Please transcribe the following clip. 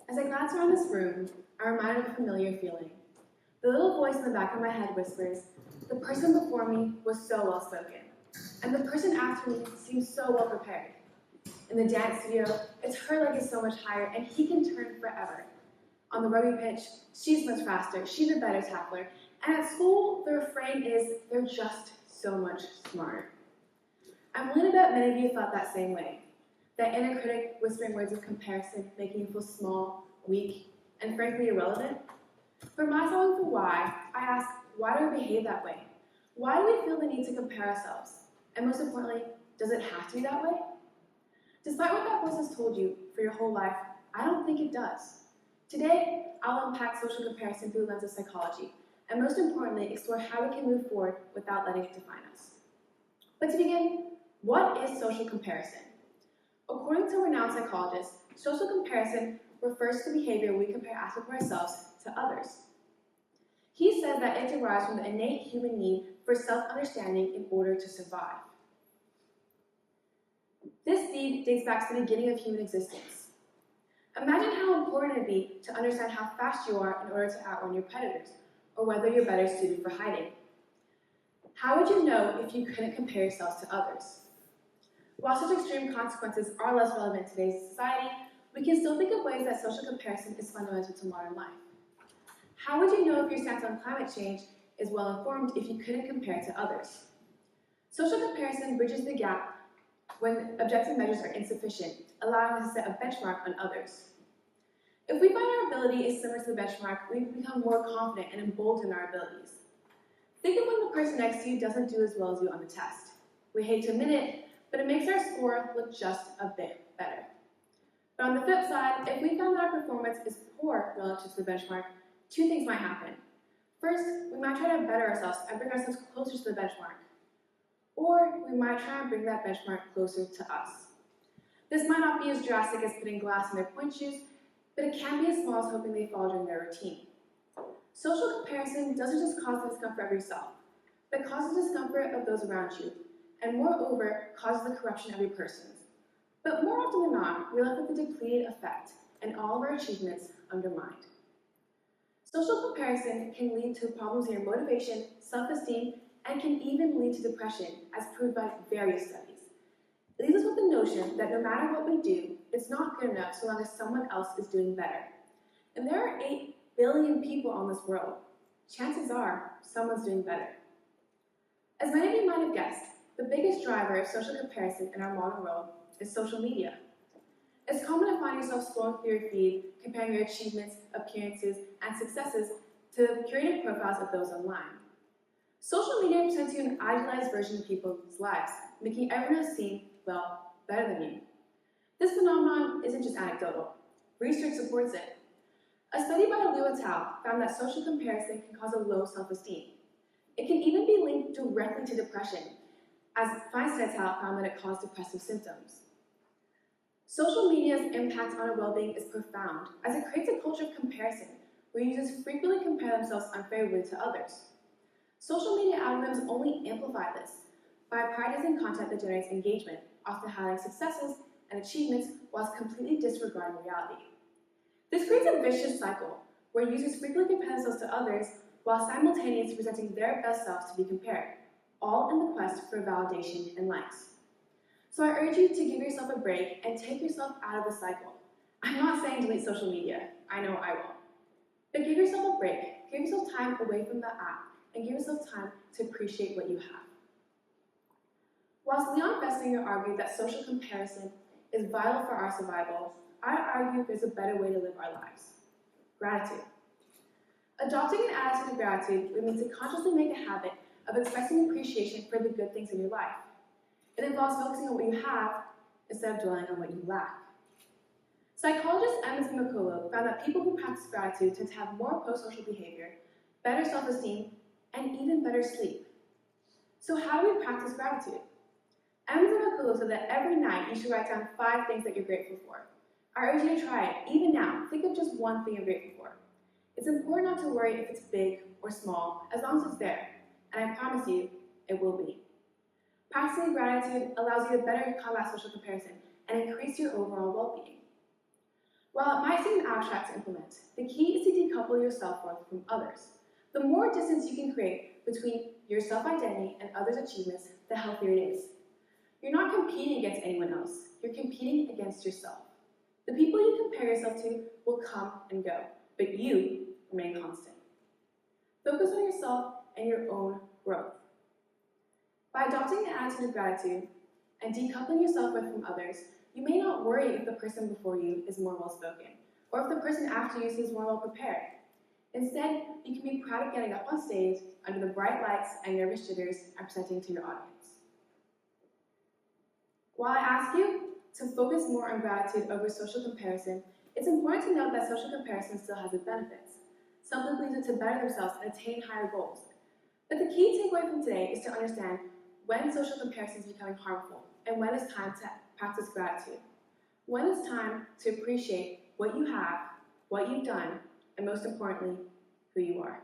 As I glance around this room, I'm reminded of a familiar feeling. The little voice in the back of my head whispers, the person before me was so well spoken, and the person after me seems so well prepared. In the dance studio, it's her leg is so much higher, and he can turn forever. On the rugby pitch, she's much faster, she's a better tackler, and at school, the refrain is, they're just so much smarter. I'm willing to bet many of you felt that same way. That inner critic whispering words of comparison, making you feel small, weak, and frankly irrelevant. For my solving for why, I ask, why do we behave that way? Why do we feel the need to compare ourselves? And most importantly, does it have to be that way? Despite what that voice has told you for your whole life, I don't think it does. Today, I'll unpack social comparison through the lens of psychology, and most importantly, explore how we can move forward without letting it define us. But to begin, what is social comparison? According to renowned psychologists, social comparison refers to behavior we compare aspects of ourselves to others. He says that it derives from the innate human need for self-understanding in order to survive. This need dates back to the beginning of human existence. Imagine how important it would be to understand how fast you are in order to outrun your predators, or whether you're better suited for hiding. How would you know if you couldn't compare yourselves to others? While such extreme consequences are less relevant in today's society, we can still think of ways that social comparison is fundamental to modern life. How would you know if your stance on climate change is well informed if you couldn't compare to others? Social comparison bridges the gap when objective measures are insufficient, allowing us to set a benchmark on others. If we find our ability is similar to the benchmark, we become more confident and emboldened in our abilities. Think of when the person next to you doesn't do as well as you on the test. We hate to admit it, but it makes our score look just a bit better. But on the flip side, if we found that our performance is poor relative to the benchmark, two things might happen. First, we might try to better ourselves and bring ourselves closer to the benchmark. Or we might try and bring that benchmark closer to us. This might not be as drastic as putting glass in their point shoes, but it can be as small as hoping they follow during their routine. Social comparison doesn't just cause the discomfort of yourself, but causes the discomfort of those around you, and moreover, causes the corruption of your persons. But more often than not, we're left with a depleted effect, and all of our achievements undermined. Social comparison can lead to problems in your motivation, self-esteem, and can even lead to depression, as proved by various studies. It leaves us with the notion that no matter what we do, it's not good enough so long as someone else is doing better. And there are 8 billion people on this world. Chances are, someone's doing better. As many of you might have guessed, the biggest driver of social comparison in our modern world is social media. It's common to find yourself scrolling through your feed, comparing your achievements, appearances, and successes to curated profiles of those online. Social media presents you an idealized version of people's lives, making everyone else seem, well, better than you. This phenomenon isn't just anecdotal. Research supports it. A study by Ahlia et al. Found that social comparison can cause a low self-esteem. It can even be linked directly to depression, as Feinstein et al. Found that it caused depressive symptoms. Social media's impact on our well-being is profound, as it creates a culture of comparison, where users frequently compare themselves unfavorably to others. Social media algorithms only amplify this by prioritizing content that generates engagement, often highlighting successes and achievements whilst completely disregarding reality. This creates a vicious cycle, where users frequently compare themselves to others while simultaneously presenting their best selves to be compared, all in the quest for validation and likes. So I urge you to give yourself a break and take yourself out of the cycle. I'm not saying delete social media. I know I won't. But give yourself a break. Give yourself time away from the app and give yourself time to appreciate what you have. Whilst Leon Festinger argued that social comparison is vital for our survival, I argue there's a better way to live our lives. Gratitude. Adopting an attitude of gratitude would mean to consciously make a habit of expressing appreciation for the good things in your life. It involves focusing on what you have instead of dwelling on what you lack. Psychologist Emmons McCullough found that people who practice gratitude tend to have more pro-social behavior, better self-esteem, and even better sleep. So how do we practice gratitude? Emmons and McCullough said that every night you should write down 5 things that you're grateful for. I urge you to try it, even now. Think of just one thing you're grateful for. It's important not to worry if it's big or small, as long as it's there, and I promise you, it will be. Practicing gratitude allows you to better combat social comparison and increase your overall well-being. While it might seem abstract to implement, the key is to decouple your self-worth from others. The more distance you can create between your self-identity and others' achievements, the healthier it is. You're not competing against anyone else, you're competing against yourself. The people you compare yourself to will come and go, but you remain constant. Focus on yourself and your own growth. By adopting an attitude of gratitude and decoupling your self-worth from others, you may not worry if the person before you is more well-spoken, or if the person after you seems more well-prepared. Instead, you can be proud of getting up on stage under the bright lights and nervous jitters and presenting to your audience. While I ask you to focus more on gratitude over social comparison, it's important to note that social comparison still has its benefits. Some people use it to better themselves and attain higher goals. But the key takeaway from today is to understand when social comparison is becoming harmful and when it's time to practice gratitude. When it's time to appreciate what you have, what you've done, and most importantly, who you are.